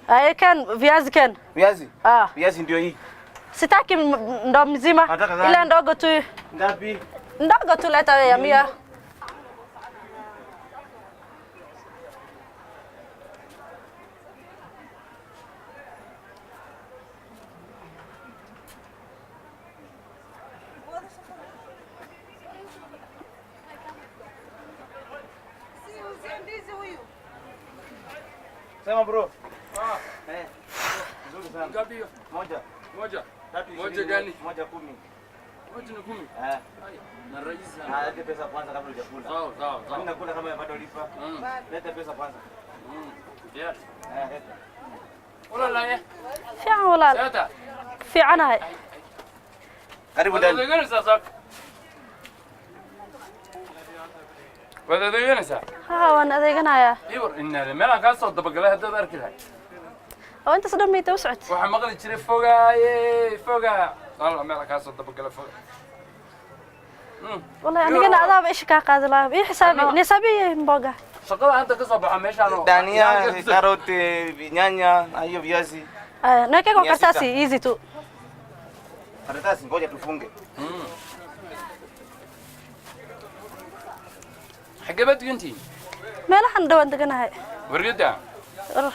Ay kan viazi kan. Viazi? Ah. Viazi ndio hii. Sitaki ndo mzima. Ile ndogo tu. Ngapi? Ndogo tu leta ya 100. Sema bro. Nzuri sana. Ngapi hiyo? Moja. Moja. Tatu. Moja gani? Moja 10. Moja ni 10. Na rais sana. Leta pesa kwanza kabla hujakula. Sawa, sawa. Mimi nakula kama bado lipa. Leta pesa kwanza. Yes. Leta. Wala la. Fiican walaal. Sata. Fiicanahay. Karibu ndani. Wadadagana sasa. Wadadagana sasa. waan adeeganaya. Ibar inna meel ka soo dabagalay hadda arki lahay. oo inta soo dhameeyay u socod. Waxa maqli jiray foga. Allah meel ka soo dabagalay foga. والله أنا قلنا عذاب إيش كقاعد لا إيه حسابي نسابي مبقى شغلة أنت كسب عميشانو دانيا كاروت nyanya hiyo viazi na keko karatasi easy tu karatasi ngoja tufunge حقبت انتي meelahan dhawan deganahay wargada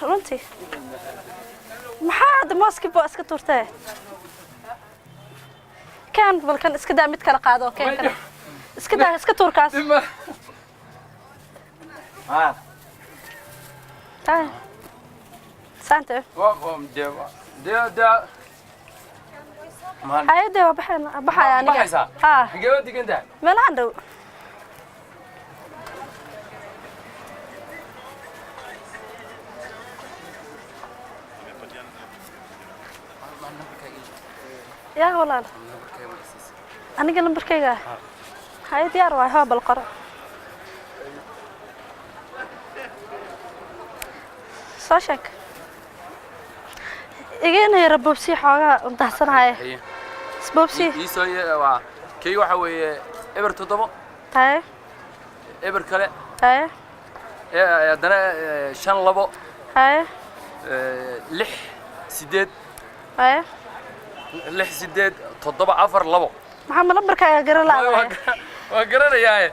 runtii maxaad mooski boo iska tuurtay كان بالكن اسكدا ميد كلا قادو كان اسكدا توركاس تاي سانتو ده هاي ده بحا يعني ها جودك انت ما عنده يا والله أنا قلنا بركيجا هاي ديار واي هو بالقرع صاشك إيجينا يا رب بسي حاجة متحسن هاي سبوبسي يسوي وا كي waxa weeye eber 7 taay eber kale taay adana 5 labo taay 6 8 taay 6 8 7 4 labo maxaa lambarkaaga garan la'aa waa garanayaa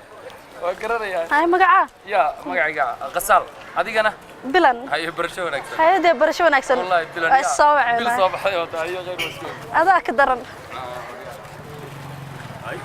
waa garanayaa ay magaca ya magacayga qasal adigana bilan hay barasho wanaagsan hay'adda barasho wanaagsan wallahi bilan ay soo wacay bil soo baxay oo taariikh qeyb mas'uul adaa ka daran ay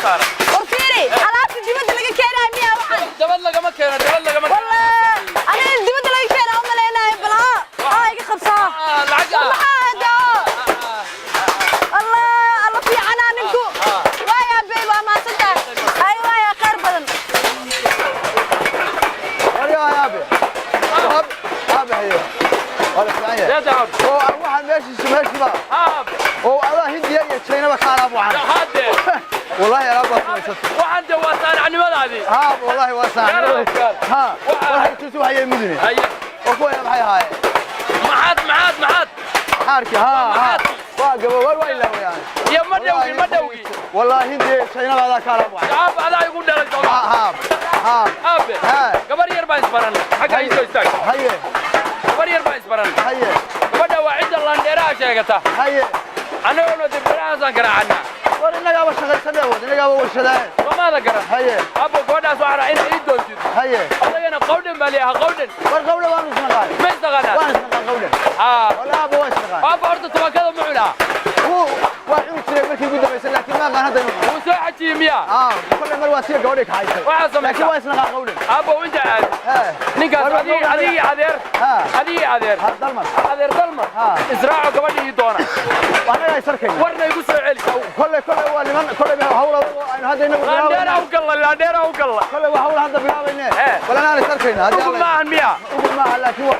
صار وفيري alaabta dibadda laga keenay miya waxan dabad lagama keeno والله أنا dibadda laga keenay uma leenahay balaha iga qabsaa lacag الله في عنانكو ويا بيبا ما صدق أيوة يا خير بدن يا أبي أبي هي ولا ثانية يا دهب هو واحد ماشي بقى هو الله هندي يا شينا بكار أبو عن هذا والله يا رب وعنده واسان عن هذه ها والله واسع ها واحد تسوي هي مدني هي وكوي بحي هاي معاد حاركي ها واقف وين لا يعني يا مدوي والله هندي شينا بهذا كار أبو عن هذا يقول لك ها أبي قبل يربع إسبران حاجة يسوي هي قبل يربع إسبران هي قبل واحد الله نديرها شيء هي أنا أقول لك براسا كرهنا ورنا جاب شغل سنة ورنا جاب وشلاه وما ذكر هي أبو قودا صار عين يدوس هي الله ينا قودن مليها قودن والقولة وين نشتغل ما يشتغلنا وين نشتغل قولة ولا أبو نشتغل أبو أرد توكل معنا هو واحد يشتري مركي قدام يصير لكن ما كان هذا وساعة كيمياء كل مرة واسير قولك هاي وعصم لكن وين نشتغل قولة أبو أنت نيكاس هذه عذير ظلمة إزراعه قبل يدونا وأنا لا يسركني ورنا يقول علي كل هو اللي من كل هو هذا إنه لا ديره وقلا كل هو هذا بيلاوينه ولا أنا يسركني هذا أقول معه المياه أقول معه لكن هو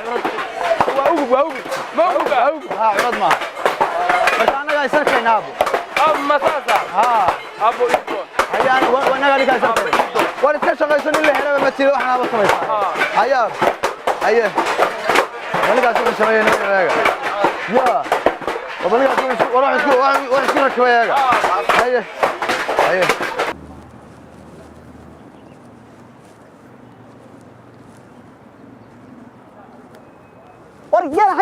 أوقف عرض معه بس أنا لا يسركني أبو مساسة أبو يدون هيا وأنا قاعد يسركني ولا تشغل سن اللي هنا بمثل وإحنا بطمس هيا وأنا قاعد أسوي شوية هنا يا وأنا قاعد أسوي وراح أسوي شوية هيا ورجال حق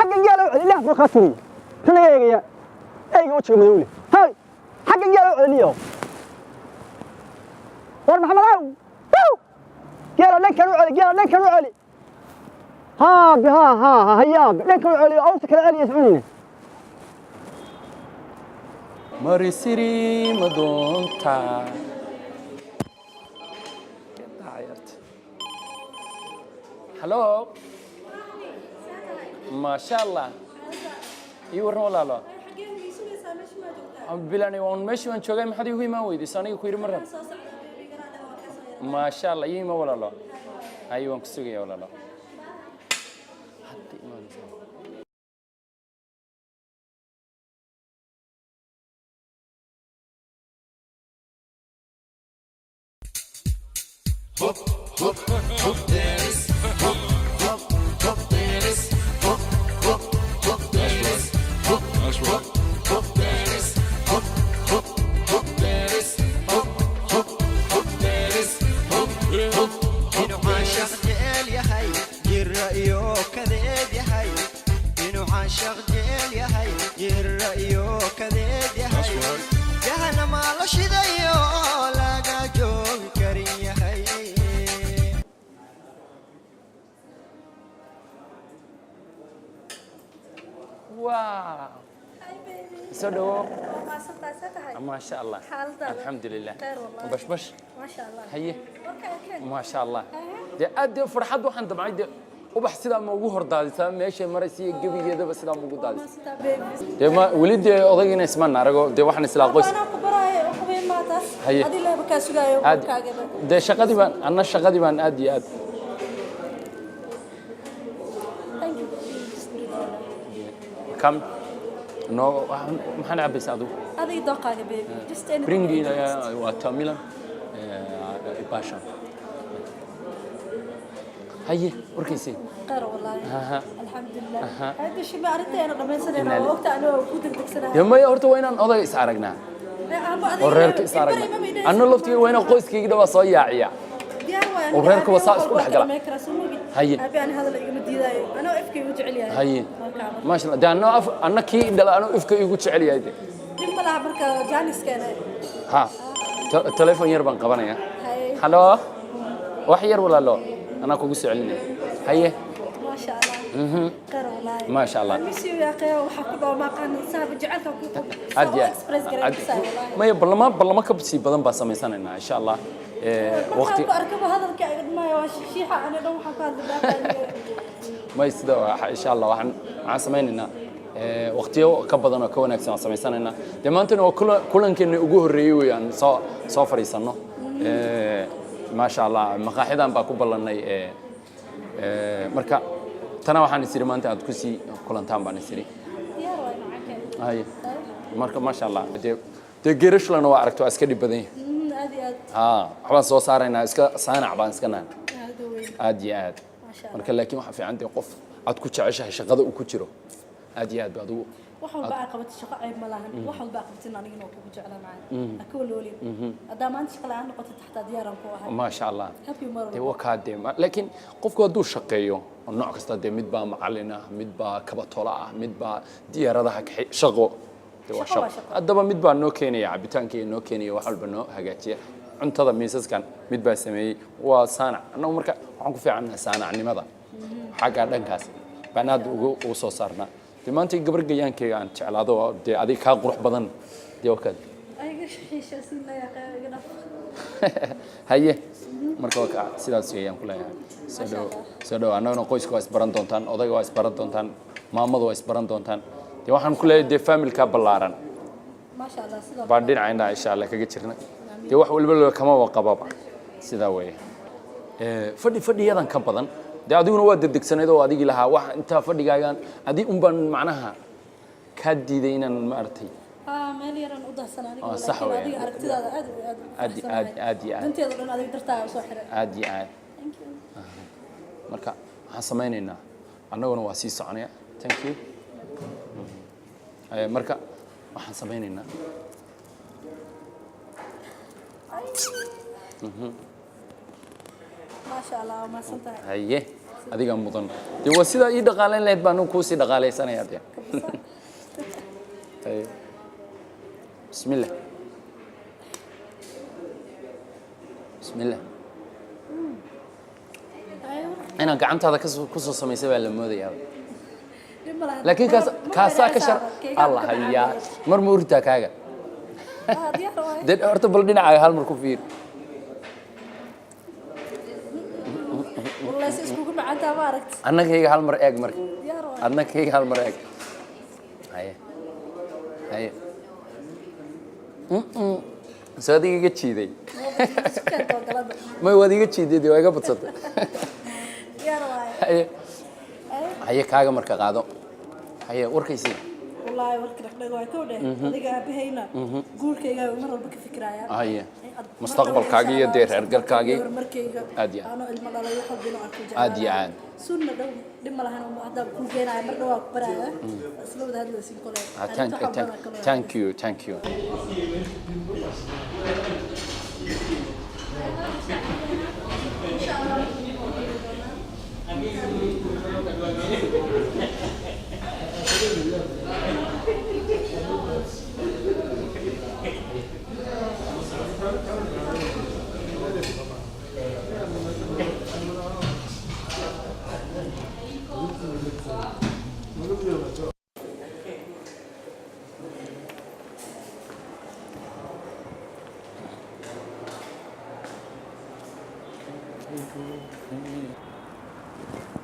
الرجال لا بخاطري كنا يا ايغا وجهك مدولي هاي حق الرجال عليو ور محمد قال لك علي ها هيا لك علي او سكر علي يسمعني مرسري مدونتا هلو ما شاء الله يورن ولا لا بلاني وان ماشي وان شوغاي maxad igu imaan weydiis aniga ku yiri maran ما شاء الله يما ولا لا ay waan ku sugaya wala la hadda imaan hop there is hop there is hop there is hop that's right hop there is hop there is hop there is hop إنه عاشق جيل يا هاي يرأيو كذب يا هاي إنه عاشق جيل يا هاي يرأيو كذب يا هاي جهنا ما لشديو لاقا جوج كريم يا هاي واو سدو ما شاء الله الحمد لله بش ما شاء الله هي ما شاء الله دي ادي فرحد waxaan dabcay de ubax sida ma ugu hordaadisa meesha maraysi gabigeedaba sida ma ugu daadis de ma walid odagina isma narago de waxaan isla qoys هي ادي لا بك سغايو كاغبا de shaqadii baan anna shaqadii baan aad iyo aad kam no maxaan cabaysaa adigu ادي دوقاغ بيبي just anything bring in watermelon passion هي وركيسي قر والله الحمد لله هذا الشيء ما أردت أنا قبل سنة وقت أنا كنت دكسرها يوم يا أرتو وين أنا أضيع إسعارنا وريرك إسعارنا أنا لفتي وين قوس كي كده وصايع عيا وريرك وصايع كل حاجة هي أبي أنا هذا اللي يمدي ذا أنا أفكي وجعلي هي ما شاء الله ده أنا كي ده أنا أفكي وجعلي هذا لما لا برك جانيس كان ها التليفون يربان قبنا هلو وحير ولا لا أنا كوجس علني هي ما شاء الله قرر والله ما شاء الله ميسي يا أخي وحكوا ما كان صاحب جعلك عادي ما يبلما بلما كبسي بدن بسميساننا إن شاء الله وقتي أركب هذا الكائن ما يوشيحة أنا لو حكى ما يصدق إن شاء الله وحن سميننا وقتيو كبدنا كونك سميساننا دمانتنا كلن كنا أجوه الريو يعني صافري سنة ما شاء الله مقاحدان باكوبلنا مركا تنا وحن يصير ما أنت أتكسي كلن تام بنصيري هاي مركا ما شاء الله تجرش لنا وعرفتوا أسكدي بدين حبان سو صارنا اسك صانع بان اسكنا عادي marka laakiin waxa fiican tahay qof aad ku jeceshahay shaqada uu ku jiro aad iyo aad baad ugu wax walba ay qabato shaqo ay ma lahan wax walba qabtin aniga inuu ku jeclaa macaan aku looli hadaa maanta shaqo aan noqoto taxta diyaaran ku ahay ma sha Allah de wakaade laakiin qofku haduu shaqeeyo nooc kasta de mid baa macallin ah mid baa kabatola ah mid baa diyaaradaha shaqo adaba mid baa noo keenaya cabitaankii noo keenaya wax walba noo hagaajiya cuntada miisaskan mid baa sameeyay waa saanac annagu marka waxaan ku fiicanahay saanacnimada xagga dhankaas baan aad ugu soo saarnaa maanta gabar gayaankeyga aan jeclaado dee adiga kaa qurux badan dee wakaad haye marka waa sidaas weeyaan ku leeyahay soo dhow annaguna qoyska waa isbaran doontaan odayga waa isbaran doontaan maamadu waa isbaran doontaan dee waxaan ku leeyahay dee familka ballaaran maasha Allah sidoo baan dhinacayna insha Allah kaga jirna dee wax walba loo kama waqababa sida weeye fadhiyadan ka badan dee adiguna waa degdegsanayd oo adigii lahaa wax inta fadhigaagan adii un baan macnaha ka diiday inaan ma artay meel yaran u dahsan aniga صح adiga aragtidaada aad inteeda dhan adiga dartaa soo xiray aad marka waxaan sameynaynaa annaguna waa sii soconaya thank you marka waxaan sameynaynaa ما شاء الله ما سنتها haye adiga mudan dee waa sida ii dhaqaaleyn lahayd baan ku sii dhaqaaleysanaya dee bismillah bismillah أنا قعدت هذا كسر سميسة ولا مودي هذا لكن كاسا كشر الله هيا مرمورتها كاجا ده أرتب بلدنا على هالمركوفير والله سيسكوك معنا باركت أنا كي هالمر إيج مرك أنا كي هالمر إيج هاي سادي كي تشيدي ما يودي كي تشيدي دي وايقا بتصدق هاي كاغا مركا قادو هاي وركيسي والله ورك رقدق واي كوده adiga bahayna guurkayga mar walba ka fikraaya هاي مستقبلكاغي iyo deer hergalkaagi aadi ano ilmo dhalay waxa bino arko jaa aadi aan sunna dhaw dhima lahayn oo hadda ku geenay mar dhaw ku baraya isla wada hadlo siin kale thank you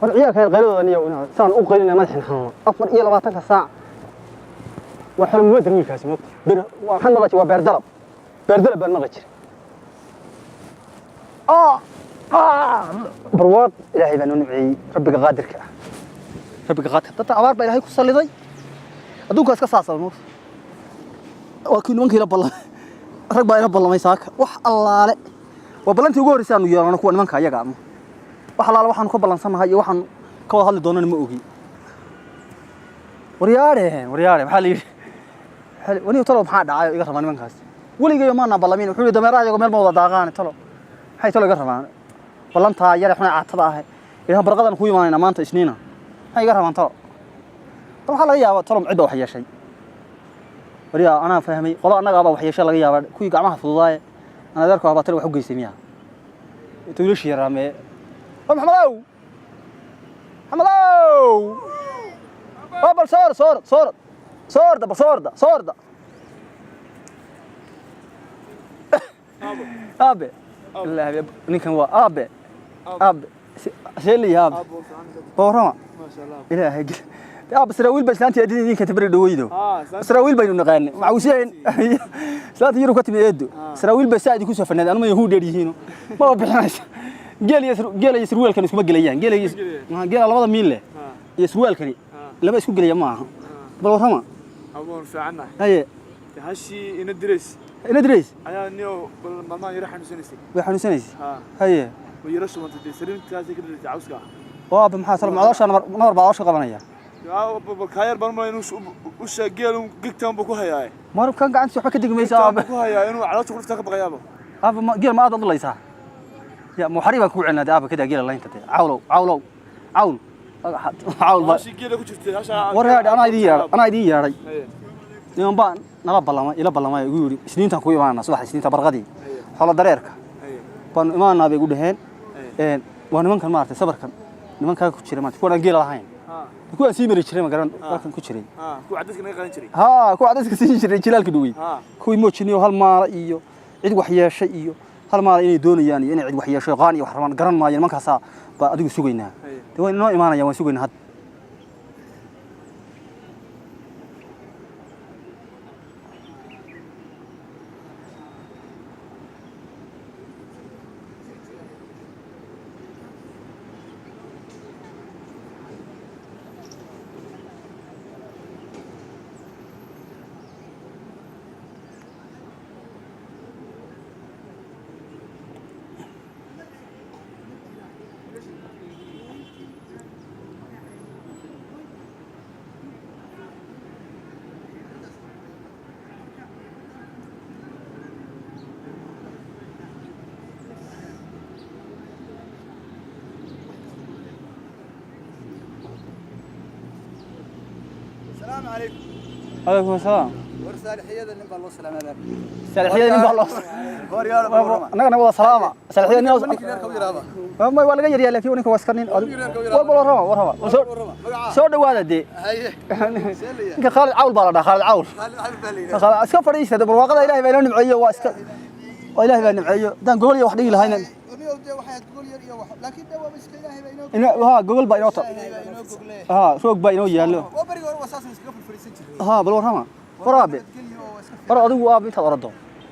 warciyaha kale qayladooda niyo saan u qaylina madaxin xanuun 24 saac waxa uu wadar wiilkaasi moogta bir waxaan maqashay waa beerdalab baan maqashay barwaad ilaahay baan u nimciyay rabbiga qaadirka dadka abaar baa ilaahay ku saliday adduunkaas ka saasay moogta waa kii nimankii la ballamay rag baa ila ballamay saaka wax allaale waa ballantii ugu horeysay aanu yeelano kuwa nimanka ayaga ama waxalaal waxaan ku balansanahay iyo waxaan ka wada hadli doonana ma ogi waryaare waxa la yiri wani tolo maxaa dhacay iga rabaan nimankaas waligeeyo ma balamin wuxuu yiri dameeraha iyaga meel ma wada daaqaan tolo waxay tolo iga rabaan ballantaa yar xuna caatada ah ilaa barqadan ku yimaanayna maanta isniina waxay iga rabaan tolo waxa laga yaabaa tolo cid wax yeeshay wariya ana fahmay qolo anaga wax yeeshay laga yaabaa kuwii gacmaha fududaay ana darko haba tolo wax u geysay miyaa tuulish yaraame محمد محمد بل صور ده ابي الله نيكن وا ابي شيلي ابي بورما ما شاء الله الهي ابي سراويل بس انت ادين كنت بري دويدو سراويل بينو نقان معوسين سلات يرو كتب يدو سراويل بس ادي كسو فناد انا ما يهود يديهينو ما بخناش جيل يسروال كان اسمه جليان جيل لبدا ميل له يسروال كان لما اسكو جليا ما aha bal warama awoon fiicana haye hashi ina direys ayaa niyo bal mama yara xanuunsanaysay way xanuunsanaysay haye way yara sumantay sariirtaas ka dhigtay cawska waaba maxaa sal macdoosha nabar baa oosha qabanaya bal kaayar bal ma inuu u sheegeel gigtaan buu ku hayaa marub kan gacantiisa waxa ka digmaysaa aaba ku hayaa inuu caloosha qulufta ka baqayaabo aaba geel ma aad adlaysaa يا محاربة كوعنا ده أبا كده جيل الله أنت عاول ماشي جيل كوجرتي هاشا ورهاد أنا أيدي يا ري يوم بان نلعب بالله ما يقولي سنين تكوي معنا صباح سنين تبرغدي حلا دريرك بان ما أنا بيقول هين وأنا من كان مارت صبر كان من كان كوجري ما تكون جيل الهين كوي سيمر يشري ما كان كان كوجري كوي عدسك نقدر نشري كوي عدسك سيشري جلال كدوي كوي موتشني وهالمار إيو عيد وحياة شيء إيو هل ما إني دوني يعني إني عد وحياة شيء غاني وحرمان قرن ما يعني ما كاسا بأدو سوينا توين نوع إيمانا يوم سوينا هاد السلام عليكم. عليكم السلام. ورسالحية نبى الله سلام عليكم. سالحية نبى الله. أنا نبغى سلامة. سالحية نبى. ما يبغى لقى يريال لكن ونك واسكنين. ورا. سود واحد دي. إنك خالد عول بالله خالد عول. خالد أسكت فريسة ده بالواقع إلهي بينهم نبعيه واسكت. وإلهي بينهم نبعيه. ده نقول يا وحدي لهينا. لكن ده بس إلهي بينهم. ها جوجل باينوتا. روك باينو يالله. بل ورهما ورابع ورا أدو أبي تضرده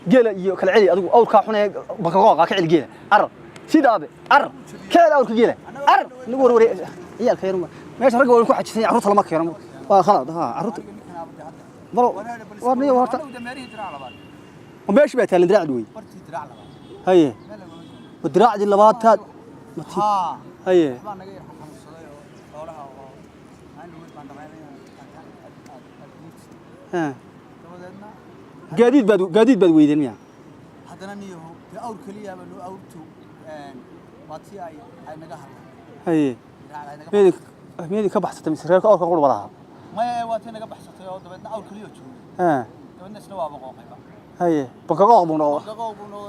جيل يو كالعلي أدو أول كاحنا بكاقا كعل جيل عر سيد أبي عر كلا أول كجيل عر نقول وري يا الخير ما ماشي رجع ويكون حتى عروت الله مكير خلاص عروت برو ورني ورتا وبيش بيت الدراع دوي هي والدراع دي اللبات هاد هي جديد بدو ويدين يا هذا نيهو أول كلية بنو أولتو واتي أي نجاح هي ميدي كبحثت من سريرك أول كقول وراها ما واتي نجاح بحثت يا ود بدنا أول كلية شو بدنا سنوا بقى هي بقى بنو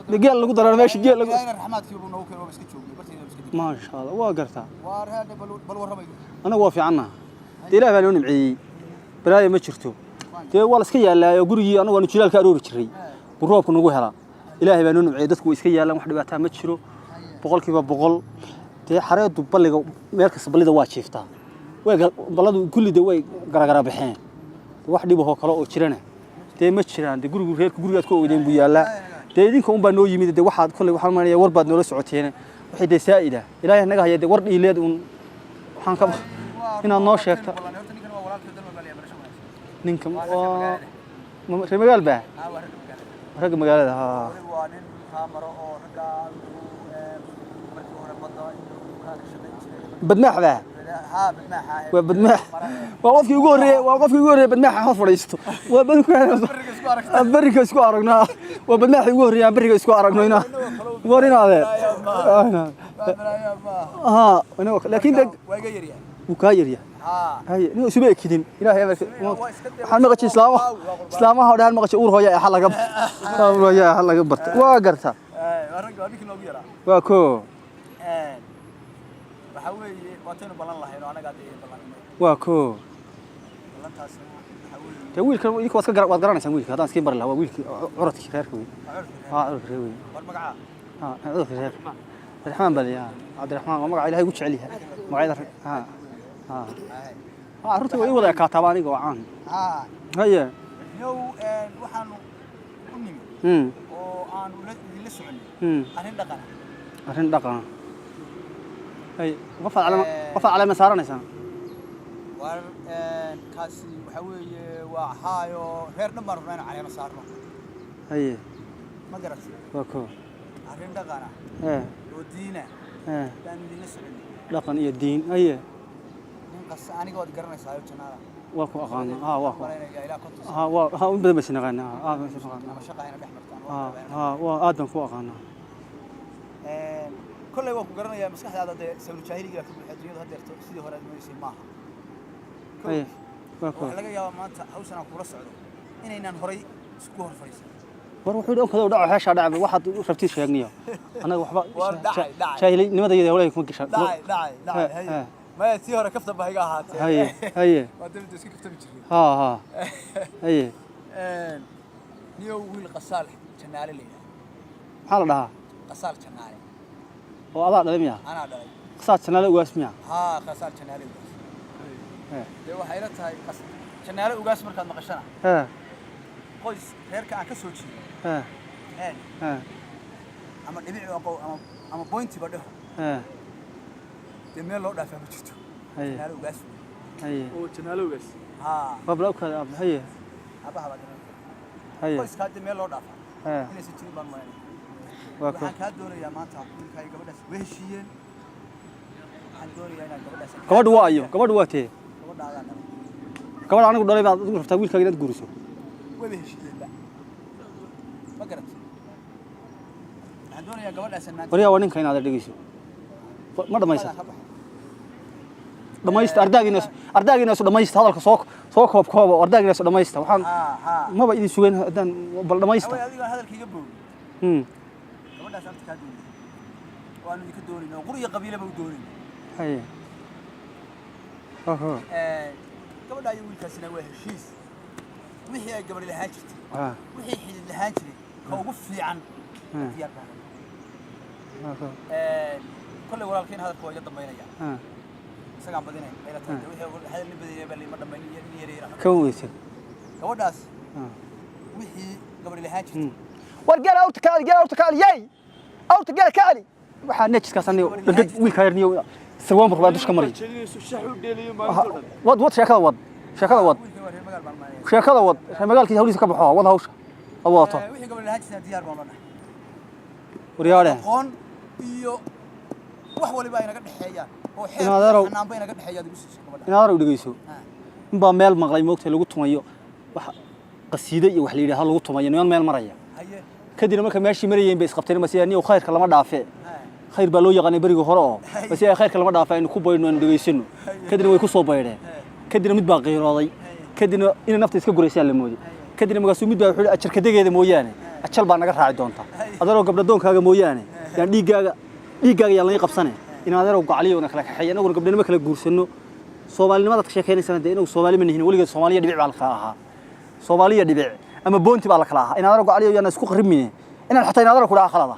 نجيل لقدر أنا ماشي جيل لقدر الرحمات في بنو كانوا بس كتشوفي ما شاء الله وقرتها وهذا بل ورمي أنا وافي عنها إلى بلون معي براي ما شرتو تي والله iska yaalayo gurigi anagu aan jilaalka aroori jiray roobku nagu hela ilaahay baa noo nucay dadku iska yaalaan wax dhibaato ma jiro 100% tee xareedu balliga meel kasta ballida waa jiiftaa way balladu kullida way garagara bixeen wax dhib ah kale oo jirana tee ma jiraan de gurigu reerku gurigaad ku ogeydeen buu yaalaa tee idinka un baa noo yimid de waxaad kulli waxaan maanaya war baad noola socoteen wixii de saa'ida ilaahay naga hayay de war dhiileed un waxaan ka inaad noo sheegto ninkan waa reer baa rag magaalada بدماح ذا وبدماح وقفك يقول بدماح حفريستو وبرك اسكو ارغنا وبدماح يقول برك اسكو ارغنا ورينا هذا انا لكن وكاير هاي نو سبي كدين الهي waxaan maqashay islaamaha hodaan maqashay uur hooyo xal laga bartay waa garta waa ko حوي واتين بلان لهين وانا قاعد بلان waa koo بلانتاس حوي dee wiilkan idinka waad garanaysaan wiilka haddaan iskiin bari lahaa waa wiilkii curadkii reerka wey haa cudurka reer wey والمقعه ها cudurka reer cabdiraxmaan baa liyaa cabdiraxmaan waa magaca ilaahay ugu jecel yahay magacyada haa ها carruurta way wada ekaataaba aniga oo caan ها haye يو waxaanu u nimi oo aan la soconay arrin dhaqan ay qof calama saaranaysaa war kaasi waxa weeye waa haayo reer dhammaan runaan calama saarno haye ma garat waa ko arrin dhaqan oo diina baan la soconay dhaqan iyo diin haye ninkaas aniga wad garanaysaa jannada waa ku aqaan waa ku waa un badan baan naqaan baan naqaan shaqayna dhexmartaan waa aad baan ku aqaan كله وقت قرنا يا مسكح هذا ده سوي الجاهلي قال كل الدنيا هذا سيدي هو لازم يصير معها. أيه. وحلاقة يا ما أنت حوسنا كورة سعودة. إن هري سكوه فريس. بروح يدوم كذا ودعوا حاش على واحد رفتي شيء أنا وحبا. جاهلي لماذا يده ولا يكون كشان. داعي هي. ما يصير كفت بهيجا هات. هي. ما تبي تسكت كفت بتشري. ها. هي. نيو ويل قصال جنالي لي. حال ده. قصال جنالي. oo adaa dhalay miya ana dhalay qasaad janaale ugaas miya ha qasaad janaale ugaas de waxa ila tahay janaale ugaas markaad maqashana qoys reerka aan ka soo jeedo ama dhibic ama point ba dhaho de meel loo dhaafaa ma jirto janaale ugaas oo janaale ugaas ha qabla ka haye abaha haye qoys ka de meel loo dhaafaa inay si jirin baan maayay waxaan ka doonayaa maanta wiilkay gabadhaas weeshiyeen waxaan doonayaa inaan gabadhaas gabadhu waa ayo gabadhu waa tee gabadha anigu dhalay baad ugu raftaa wiilkaaga inaad guuriso way weeshiyeen ma garat waxaan doonayaa gabadhaas maanta wariyaa waa ninka inaad dhageyso ma dhamaysa dhamaysta ardaagiina soo dhamaysta hadalka soo koob ardaagiina soo dhamaysta waxaan maba idin sugan hadaan bal dhamaysta adiga hadalkiiga boog gabadhaas aad ka doonay waanu idinka doonayno quriga qabiilaba u doonayno haye aha gabadha iyo wiilkaasina waa heshiis wixii ay gabadh lahaan jirtay wixii xidid lahaan jiray ka ugu fiican diyaar baan kulli walaalkeen hadalku waa iga dambeynaya isagaan badinay ila tahay wixii hadal la badiyay baa ma dhameyn in yareeyay kan weyse gabadhaas wixii gabadh lahaan jirtay wargala awta kaali yay awta gal kaali waxa nejiskaas aniga dad wiilka yarniyo sawan barbaa dushka maray wad sheekada wad magaalkii hawliisa ka baxo wad hawsha awaato wixii gabadh lahaan jirtay diyaar baan leenahay wariyaale qoon iyo wax waliba ay naga dhaxeeyaan oo xeer xanaanba naga dhaxeeyaan inaad dhageyso in baa meel maqlay moogtay lagu tumayo wax qasiido iyo wax la yiraahdo lagu tumayo niman meel maraya kadib marka meeshii marayeen bay isqabteen ma si aan khayrka lama dhaafee khayr baa loo yaqaanay bariga hore oo basi ay khayrka lama dhaafay in ku bayno in dhageysano kadib way ku soo baydeen kadib mid baa qeyrooday kadib in nafta iska gureysay la moodi kadib magaasuu mid baa wuxuu ajar ka dageeda mooyaane ajal baa naga raaci doonta adeero gabdha doonkaaga mooyaane yaan dhiigaaga yaa la qabsanay in adeero gacaliyo na kala kaxeeyay anagu gabdhanimo kala guursano Soomaalinimada ka sheekeynaysan inuu Soomaali ma nihin waligeed Soomaaliya dhibic baa la kala ahaa Soomaaliya dhibic ama boonti baa la kala ahaa in adeero gacaliyo yana isku qarrimine inaan xataa in adeero ku dhaca khalada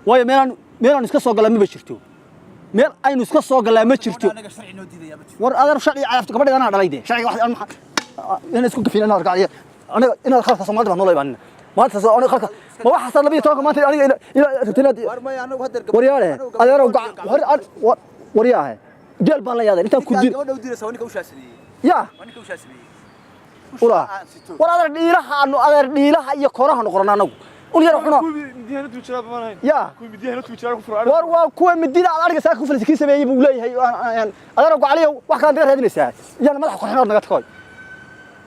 way meelan iska soo galaa ma jirto meel aynu iska soo galaa ma jirto war adeer sharci caafta gabadha ana dhalayde sharci wax in isku gafin ana gacaliyo aniga inaad khalka Soomaalida noo leeyahay maanta soo aniga khalka ma waxa san 12 maanta aniga ila rutinaad wariyaale adeero wariyaha jeel baan la yaaday intaan ku dir gabadha u diraysa wanika u shaasiyay ya wanika u shaasiyay ula war adeer dhiilaha iyo kooraha noqon anagu ul yar xuna midiyana tu jira baan ya midiyana tu jira ku furo war waa kuwa midida ariga saaka ku falsikiin sameeyay buu leeyahay adeer gacaliyo wax ka raadinaysaa iyana madax qorxinood naga takoy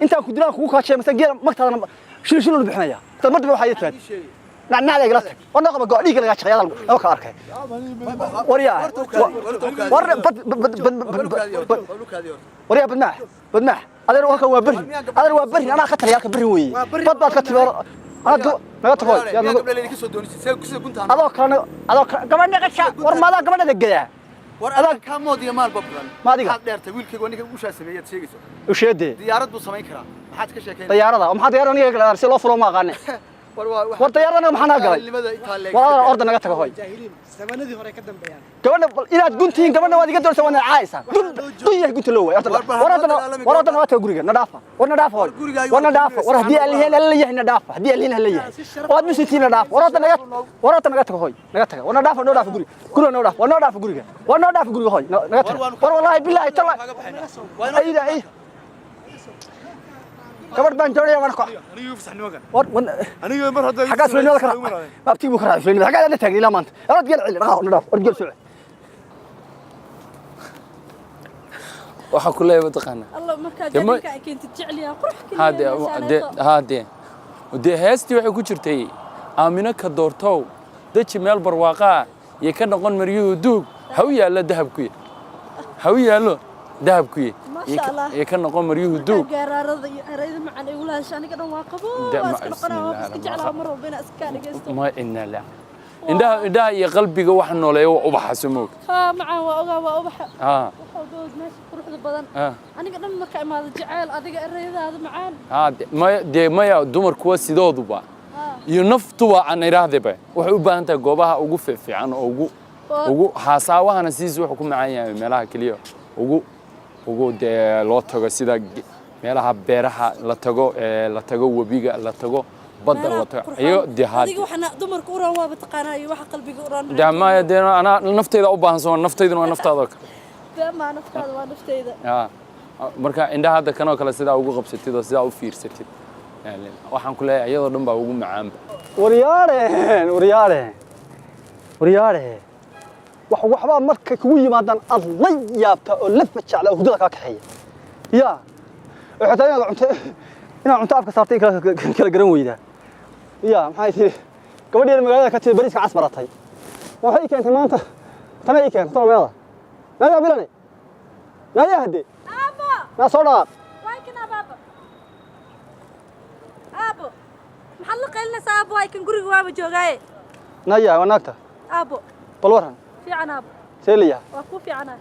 intaan ku diraan kugu kaashay masan geer magtaadana shil u bixinaya tad marba waxa ay tahay nacnacda igala tag wana qaba go'diga laga shaqeeyay laba ka arkay wariya wariya badmaax adeer waa bari ana ka taliyay bari weeye bad ka tiro ado naga tagoy yaa gabdhaha ka soo doonisay sida guntaan adoo kale gabadha qasha war maada gabadha gada أنا كم مودي مال بطل ما أديك حد دارت ويل كي ونيك وش سميت شيء وش يدي ديارات بصمين كرا ما حد كشيء كين طيارة وما حد يرى نيجي أرسل له فلو ما قانع والطيارة أنا محنا قال والله أرض أنا قلت هاي زمان ذي هراء كدم بيان كمان إلى قنتين كمان وادي قدر سوينا عايسة دنيا قلت له ورا ما تقولي ندافع ونادافع ونادافع ورا دي اللي هنا اللي هنا ندافع دي اللي هنا اللي هنا واد مسيتين ندافع ورا تنقطع هاي نقطع ونادافع ندافع قولي كله ندافع ونادافع قولي ونادافع قولي هاي نقطع والله بالله تلا أي كبر بنجوري وانا كح أنا يوفس حنوجا أنا يوم مرة هذا حاجة سوينا لك ما بتيجي بكرة سوينا حاجة أنا تاجي لا ما أنت رجال علي ندافع رجال سوي waxa ku leeyahay taqaan الله marka dadka ay keentay jecliya qurux kaliya hade heesti waxay ku jirtay aamina ka doortow daji meel barwaaqa iyo ka noqon mariyuu duug ha u yaalo dahabku iyo ka noqon mariyuu duug gaararada iyo erayda macaan ay walaasha aniga dhan waa qabo iska noqonaa iska jeclaa mar walba inaan iska dhageysto ma inna la indhaha iyo qalbiga wax nooleeyo ubaxa samoog macaan waa ubaxa waxa dood meesha quruxda badan aniga dhan marka imaado jecel adiga erayadaada macaan maya dumarku waa sidooduba iyo naftuba aan iraahdaba waxay u baahan tahay goobaha ugu fiican oo ugu haasaawahana siis wuxuu ku macaan yahay meelaha kaliya ugu loo tago sida meelaha beeraha la tago wabiga la tago بدل أيوة دي هاد. هذيك وحنا دمر كوران وابتقانا أيوة وح قلبي كوران. ده ما يدينا أنا نفتي ذا أبغى هنسون نفتي ذا ونفتي ذاك. ده ما نفتي ذا ونفتي ذا. مركا عندها هذا كانوا كلا سيدا وجو قب ستي ذا سيدا وفير ستي. يعني وحن كلها أيضا دم بوجو معام. ورياره. وحبا مركا كوي ما دان الله يابتا لفت على هدوء كحية. يا. حتى أنا عم تعرف كسرتين كلا جرنويدا. يا محايتي قبل المقالة كانت بريس كعصبرتها وهي كانت ما أنت تنا كانت طلع بيضة لا يا بلاني لا يا هدي أبو لا صورة وايكن أبو محلق لنا سابو وايكن قري جواب جوجاي نايا وناكتا أبو بالورهن في عناب سيليا وكو في عناب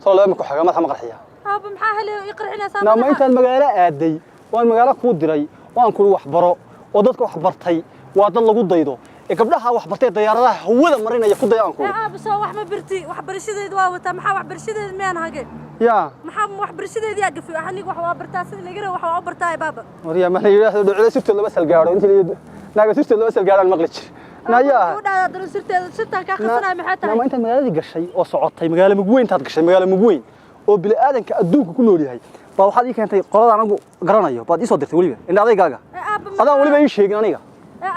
صار لهم حاجة ما تحمق الحياة أبو محاهل يقرأ لنا سابو نعم أنت المقالة أدي والمقالة كودري وأنا كل واحد برا ودتك واحد برتي وهذا اللي قد يدو قبلها واحد برتي طيارة هو ذا مرينا يفضي عنكم بس هو واحد برتي واحد برشيد دواوته محا واحد برشيد مين هاجي يا محا واحد برشيد يقف حنيق واحد برتاس اللي جرى واحد برتاي بابا وريا ما هي على سبت اللي بس الجارة أنت اللي ناقص سبت اللي بس الجارة المغلش نايا ودا درسته ستة كخسنا محتاج ما أنت المقالة دي قشي وصعدتي مقالة مقوين تقشي مقالة مقوين وبلا آدم كأدوك كله ليه فواحد كانت قرار أنا قرانية بعد يصدق وليه إن هذا جاجا هذا وليه بيشيء أنا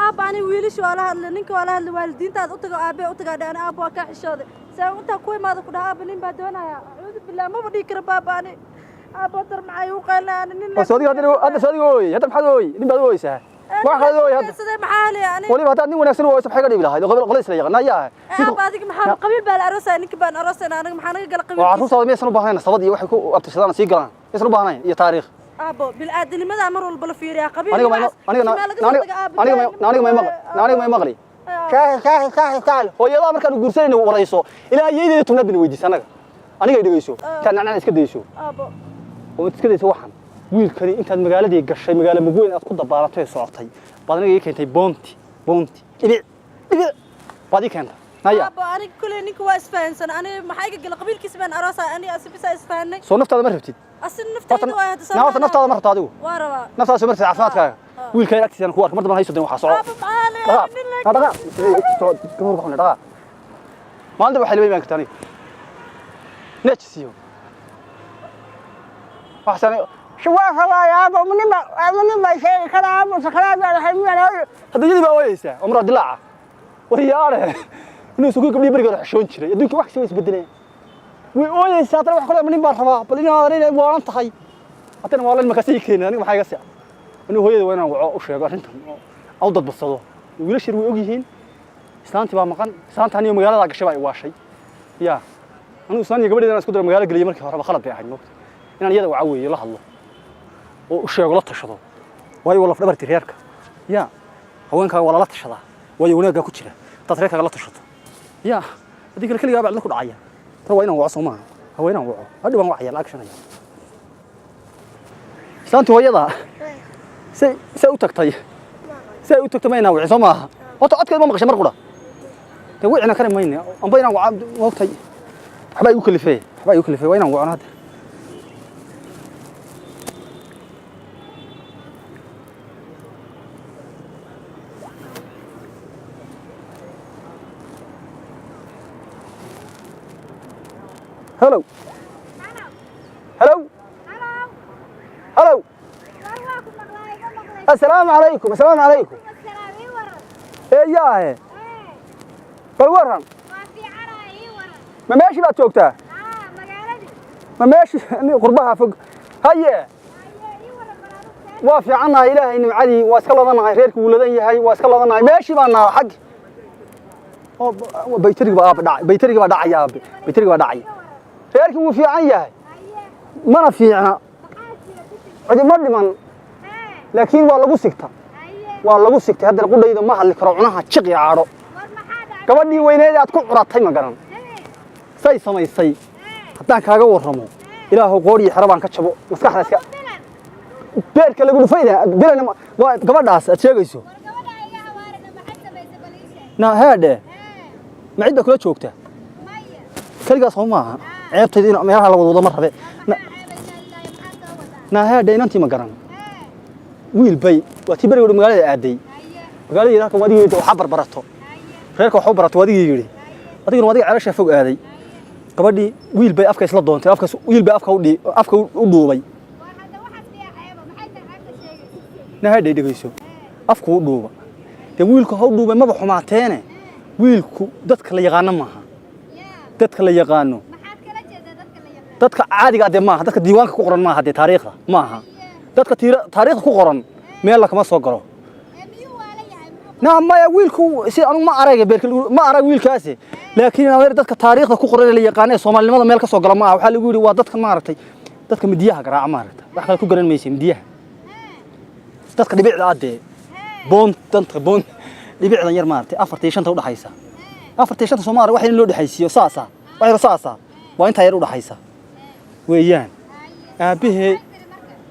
أبا أنا ويلش ولا هالنك ولا هالوالدين تاد أتقى أبي أتقى أنا أبو أكاح شاذ سأنت كوي ما ذكر أبا نين بدونا يا أعوذ بالله ما بدي كرب أبا أنا أبا تر معي وقال أنا نين صديق هذا صديق هوي هذا محدوي نين بدوي سه واحد هوي هذا صديق محالي أنا وليه بعد نين ونفسه هو يسمح حاجة دي هذا قبل قليل سليق نايا أبا هذيك محل قبيل بالعروسة نك بان عروسة أنا محنا قال قبيل وعروسة هذا ميسنا بهاينا صديق واحد كو أبتشلنا سيقران يسنا بهاينا يا تاريخ أبو بالعاد اللي ماذا مروا البلفير يا قبيل أنا ما يمغلي كاه هو يلا مركان غورسين وريسو الى ييدي تنبن ويدي سنه aniga dhigayso tan aan iska deeyso abo oo iska deeyso waxan wiilkani intaad magaaladii gashay magaalo mugoyn aad ku dabaalatay socotay badaniga keentay boonti ibi badi keenta naya abo aniga kulay ninka waa isfahansan aniga maxay ka gal qabiilkiisa baan aroosa aniga asbisa isfahanay soo naftaada ma rabtid asin naftaada waa hada sabab naftaada ma rabtaadigu waa rabaa naftaada soo martay caafimaadkaaga wiilkay agtiisana ku ark mar dambe hayso waxa soo abo maale dhaga maalinta waxa leeyahay baan ka tani نجسيو وحسن شو يا ابو مني ما شيء كلام وسكراب على حبيبي هذا يدي باويسا عمر دلاعه ورياره انه سوق قبل بريق حشون جيري ادونك wax soo isbedelay way ooyaysa tan wax kale manni baan rabaa bal inaan arinay waan tahay hadana waa la makasii keenay aniga maxay gasay inuu hooyada waa inaan waco u sheego arintan oo dad basado wiilashir way og yihiin islaanti baa maqan islaantani magaalada gashay baa ay waashay yaa أنا أصلاً يقبل إذا أسكت المجال قليل مركب هرب خلط بيعني ممكن إن أنا يدا وعوي الله الله وشيء غلط الشطو وهي والله في دبرت ريارك يا هو إنك والله لا تشطه وهي هناك كتيرة تطريقها غلط الشطو يا هذيك الكل جاب لك العيا ترى وين وعصو ما وين وعو هذا وين وعي الأكشن يا سانت هو يضع سأوتك طيب سأوتك ما ينوع سماها وتأكد ما مغش مرقدة توي أنا كريم مين أم بينا وعبد وقتي حبا يوكل فيه وين وعو هذا هلو السلام عليكم ايه ياه بالورن ما ماشي بقى توقتها ما ماشي قربها فوق هيا وافي عنا إلهي إنه عادي واسكالله ضنا غيرك ولدن يهي واسكالله ضنا ماشي بقى حق بيترق بقى دعي غيرك وفي عيا ما في عنا عدي ما من لكن والله قصكت هذا القول إذا ما هل كرعناها تشقي عارو كمان وين هذا تكون عرضتي ما قرن سي سمي سي حتى كاجا ورمو إلهه قوري حربان كتشبو مسكح نسك بير كلا يقولوا فايدة بير أنا كمان داس أشياء يسو نا هذا ما عندك كل شوكته كل قصة ما عيبت دين ما يرها لو ضمر هذا نا هذا أنتي ما قرن ويل بي وتبري يقول مقالة عادي مقالة يراك ودي وحبر برته reerka waxa barato wadigii yiri adiguna wadiga calaasha fog aaday gabadhii wiil bay afka isla doontay afka wiil bay afka u dhuubay nahay dhigayso afka u dhuuba de wiilku ha u dhuubay maba xumaateene wiilku dadka la yaqaan maaha dadka la yaqaano dadka caadiga ah maaha dadka diiwaanka ku qoran maaha de taariikhda maaha dadka taariikhda ku qoran meel la kama soo galo نعم ما يويلكو سي أنا ما أراجع بيرك ما أراجع ويل كاسي لكن أنا غير دتك تاريخ كقرر اللي يقاني صومال لماذا مالك سوق لما وحال يقولي وادتك ما عرفتي دتك مديها قراءة ما عرفت بحال كقرن ميسي مديها دتك اللي بيع عادي بون تنت بون اللي بيع غير ما عرفتي أفرتيشن تود حيسة أفرتيشن صومال واحد اللي حيسي وصاصة واحد صاصة وأنت يرود حيسة ويان أبيه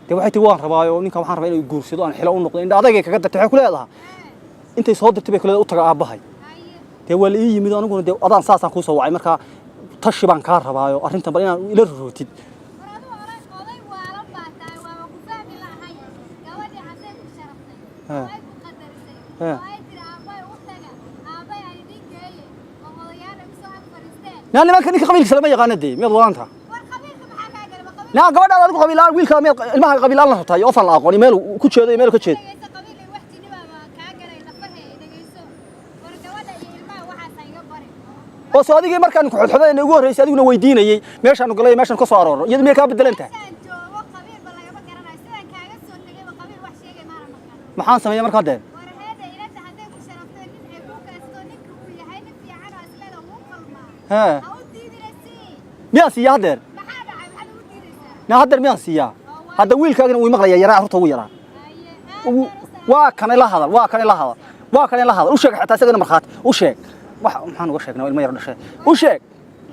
توحيت وان ربايو نيكا وحان ربايو يقول سيدان حلو النقطة إن هذا كذا تحكي كل هذا أنت صادت تبي كل هذا أطلع أبهاي تقول إيه ميدان نقول ده أذان ساسا خوسة وعي مركا تشبان كار ربايو أرنت برينا إلى الروتين نعم ما كان يقبل سلامة يغاندي مية ضوانتها لا قبل هذا قبل لا ويل كامل المها قبل الله تاي أوفر لا قوني ماله كتشيد ماله كتشيد وصادقي مركان كحول حدا إنه يقول رئيس أدينا ويدينا يي ماشان نقول ماشان كسارور يد ميكا بدل أنت محان سمية مركان ده ها مياسي هذا نهدر مياسي هذا ويل كأنه ويمغلي يرى عرضه ويرى وكان الله هذا وشك حتى سجن مرخات وشك محن وشكنا وين ما يرد شيء وشك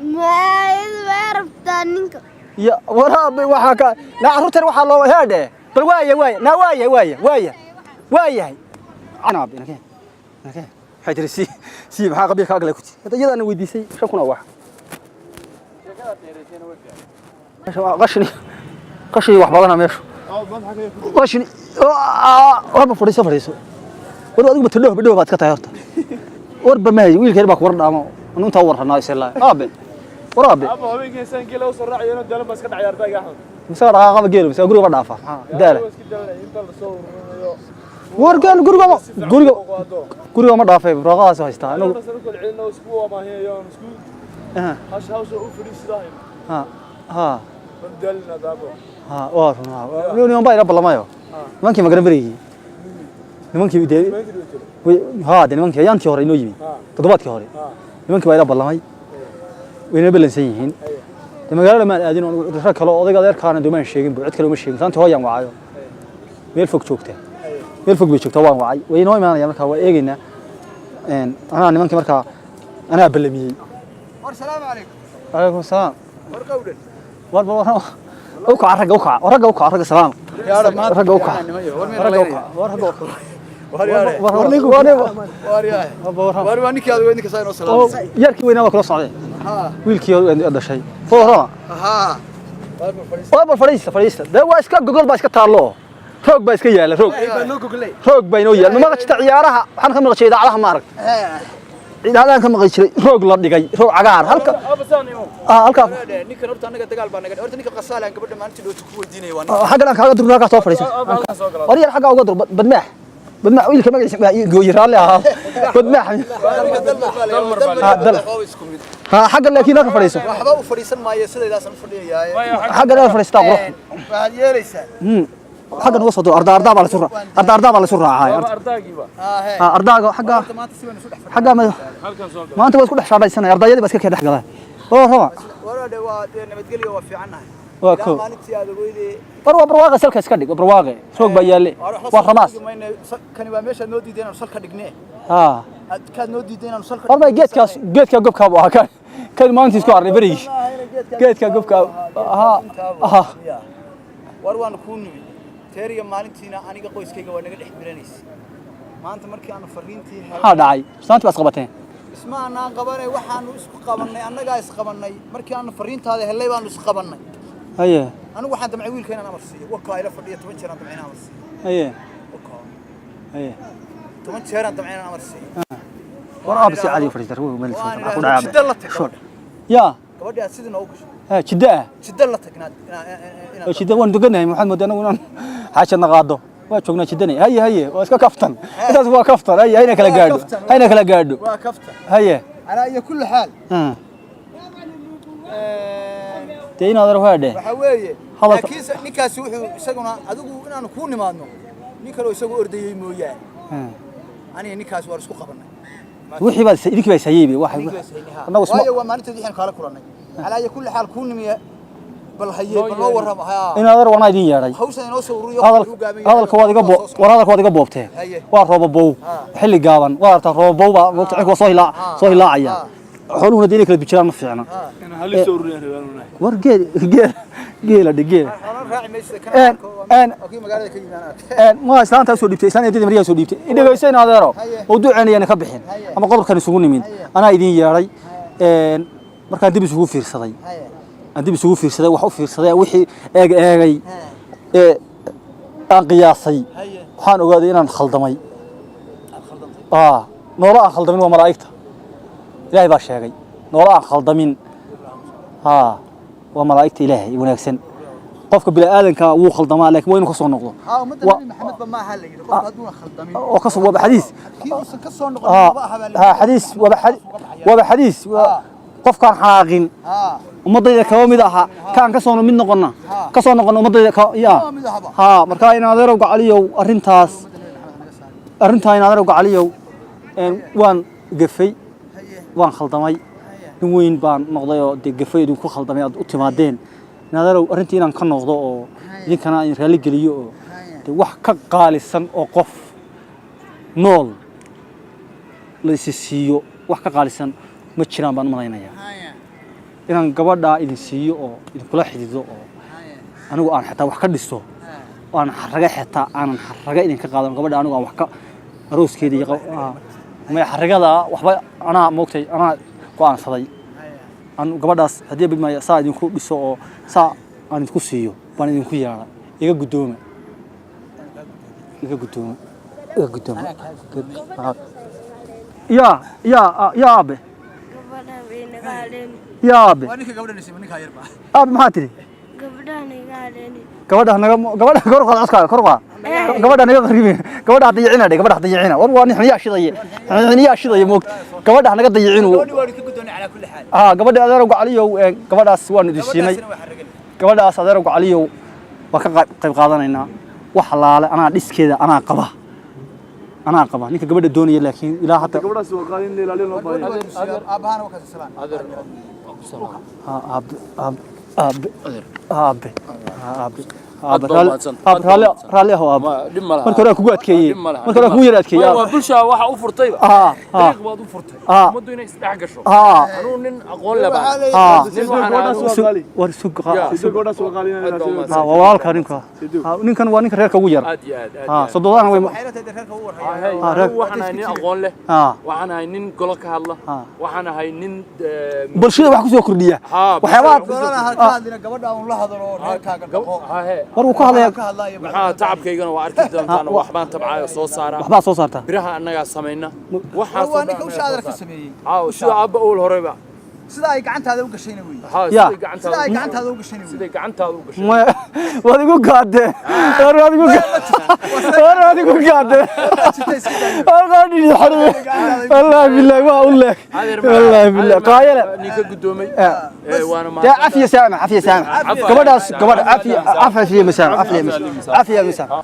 ما يعرفتنك يا ورابي وحكا لا عرفت روح الله هذا بل وايا أنا أبي نكين حيدر سي بحاجة بيك أقلك هذا يدا أنا ودي سي شو كنا واحد قشني واحد بعدنا ماشي قشني رب فريسو ورا أديك بتلوه بدوه بعد كتايرته ورب ما ويل كده بقى ورنا ما أنو تور الناس الله أبي ورابي أبو هبين كيسان كيلا وصل راعي أنا دلهم بس كده عيارتك يا أحمد مسار عاقب جيلو بس أقول بدافع دار ورقال قريبا ما دافع برغاس هايستا أنا بس نقول عنا أسبوع ما هي يوم أسبوع هاش هاوس أوفريس دايم ها بندلنا دابو وارفنا يوم باي رب الله ما يو ممكن ما قربري ممكن يدي هذا ممكن يانتي هوري نوجي تضبط كهوري ممكن باي رب الله ما وين بلنسيين المقالة ما أدين رشاك الله أضيق غير كان دوما شيء بعد كلام شيء أنت هو يوم وعايو ميلفوك شوكته ميلفوك بيشوكته وان وعاي وين هو ما أنا يمرك هو إيجينا إن أنا ممكن مركا أنا بلمي السلام عليكم عليكم السلام ورقودن والله اوكع رجع اوكع ورجع اوكع رجع سلام يا رب ما رجع اوكع رجع اوكع ورجع war ninkii aad weydin ka saayno salaam yarkii weynaa waa kula socday wiilkii oo dhashay foora fadhiista dee waa iska gogol baa iska taallo roog baa iska yaala roog baa inoo yaala ma maqashta ciyaaraha waxaan ka maqashay idaacadaha ma arag ciidadaan ka maqashay roog la dhigay roog cagaar halka halka ninkan horta anaga dagaal baa naga horta ninka qasaalan gabadha maanta dhootu ku weydiinay waa xaggan kaaga durna ka soo fadhiisa wariyar xagga uga dur badmaax بدنا ويل كم يجي رالي ها بدنا ها حق لكن هذا فريسة وحبا فريسة ما يصير إذا سن فريسة حق هذا فريسة تقرح بعد يريسة حق نوصل أردا على سرعة أردا على سرعة هاي أردا حق ما أنت بس كل حشرة السنة أردا يدي بس كده حاجة هو ورا دوات نبتقلي وفي عنها واكو ما نتي هذا ويلي برواقة سلك اسكدي برواقة سوق بيالي وخلاص كان يبقى ماشي نودي دينا وصلك دقنيه كان نودي دينا وصلك والله جيت قبك ابوها كان ما انت تسكر بري جيت قبك ها وروان كون تيري مالنتينا انيغا qoyskayga waa naga dhex biranaysi maanta markii aan fariintii ha dhacay saanti bas qabateen isma aan qabanay waxaan isku qabanay annaga is qabanay markii aan fariintaada helay baan is qabanay haye anigu waxaan damcay wiilkayna aan amarsiyo wakaa ila fadhiyo 10 jeer aan damcay aan amarsiyo haye haye 10 jeer aan damcay aan amarsiyo waraa bisi cali fariistar wuu meel ku dhacay ya gabadha sidii noo gashay ha jidda la tagnaa jidda waan duganahay maxamed anagu xaajadna qaado waa joognaa jidanay haye waa iska kaftan intaas waa kaftan haye hayna kala gaadho waa kaftan haye ala iyo kulli xaal deena adar waade waxa weeye laakiin ninkaasi wuxuu isaguna adigu inaanu ku nimaadno nin kale isagu ordayay mooyaan aniga ninkaas war isku qabanay wixii baa idinki baa sayeeyay waxa anagu isma waa maalintii waxaan kala kulanay ala iyo kulli xaal ku nimiya bal haye bal warram in adar wana idin yeeray hawsha inoo soo ururiyo hadalka waad iga boobtee waa roobabow xilli gaaban waa arta roobabow baa waqti ay soo hilaacaya xooluhuna diinay kala bijiraan ma fiicna hal soo ururiyaan war geela dhigee ما إسلامته سو ديبتي إسلام يدي مريا سو ديبتي إذا جالسين هذا رو ودوعني أنا كبحين أما قبل كانوا يسوون مين أنا إيدين ياري مركان دي بيسوون في الصداي عندي بيسوون في الصداي وحوف في الصداي وحي أجي قياسي حان وقاعدين أنا خلدمي نورا خلدمين وملايكته لا يبغى شيء نورا خلدمين وملايكته إلهي ونكسن qofka bila aadanka wuu khaldamaa laakiin waa inuu ka soo noqdo maxamed ba ma hal yiri qofka haduu khaldamay oo ka soo wada xadiis kiisan ka soo noqdo ma aha xadiis wada xadiis qofkan xanaaqin ummadayda ka mid aha kaan ka soo mid noqona ka soo noqon ummadayda marka in adeero gacaliyow arintaas in adeero gacaliyow waan gafay waan khaldamay in weyn baan noqday oo gafay idin ku khaldamay aad u timaadeen نادرو أرنتي إن كان نقضاء إذا كان رالي جليو واحد كقالسن أو قف نول ليسيو واحد كقالسن متشران بان ملاينا يا إذا قبضة إذا سيو أو إذا كل واحد يزو أنا وأنا حتى واحد كدستو وأنا حرجة حتى أنا حرجة إذا كقالن قبضة أنا واحد روس كذي ما حرجة لا واحد أنا موقتي أنا قان صدي أنا قبضة هدية بما يساعد يكون بسوا saa aan idinku siiyo baan idinku yeeray iga gudoomo ya abe waninka gabadhanaysa ninka yarba abe maxaa tiri gabadha kor qaad aska kor qaad gabadha naga qariibay gabadha dayicina war waa nixniya shiday moog gabadha naga dayicino gabadha adeero gacaliyow gabadhaas waan idin siinay gabadhaas adeero gacaliyow waa ka qayb qaadanaynaa wax halaale anaa dhiskeeda anaa qaba ninka gabadha doonaya laakiin ilaa hadda gabadhaas waa qaadin ilaalin loo baahan aabahana waa ka salaam abe raalli ah aab marka hore kugu adkeeyay marka hore kugu yar adkeeyay waa bulshada waxa u furtay dariiq baad u furtay umadu inay isdhex gasho anuu nin aqoon laba war suuq walaalka ninkan waa ninka reerka ugu yar soddon way waxaan ahay nin aqoon leh waxaan ahay nin golo ka hadla waxaan ahay nin bulshada wax ku soo kordhiya waxyaabo gabadha aan la hadlo reerkaaga dhaqo war uu ka hadlaya maxaa tacabkaygana waa arki doontaan wax baan tabcaayo soo saara waxba soo saarta biraha annaga sameeyna waxa waa ninka u shaadar ka sameeyay sida abba ul horeba sida ay gacantaada u gashayna weey sida ay gacantaada u gashayna sida gacantaada u gashay waad igu gaade waad igu gaade qaadini xarbe wallahi billahi waa ullah wallahi billahi qaayala ninka gudoomay waana ma عافية سامح عافية سامح قبل قبل عافية عافية مسامح عافية مسامح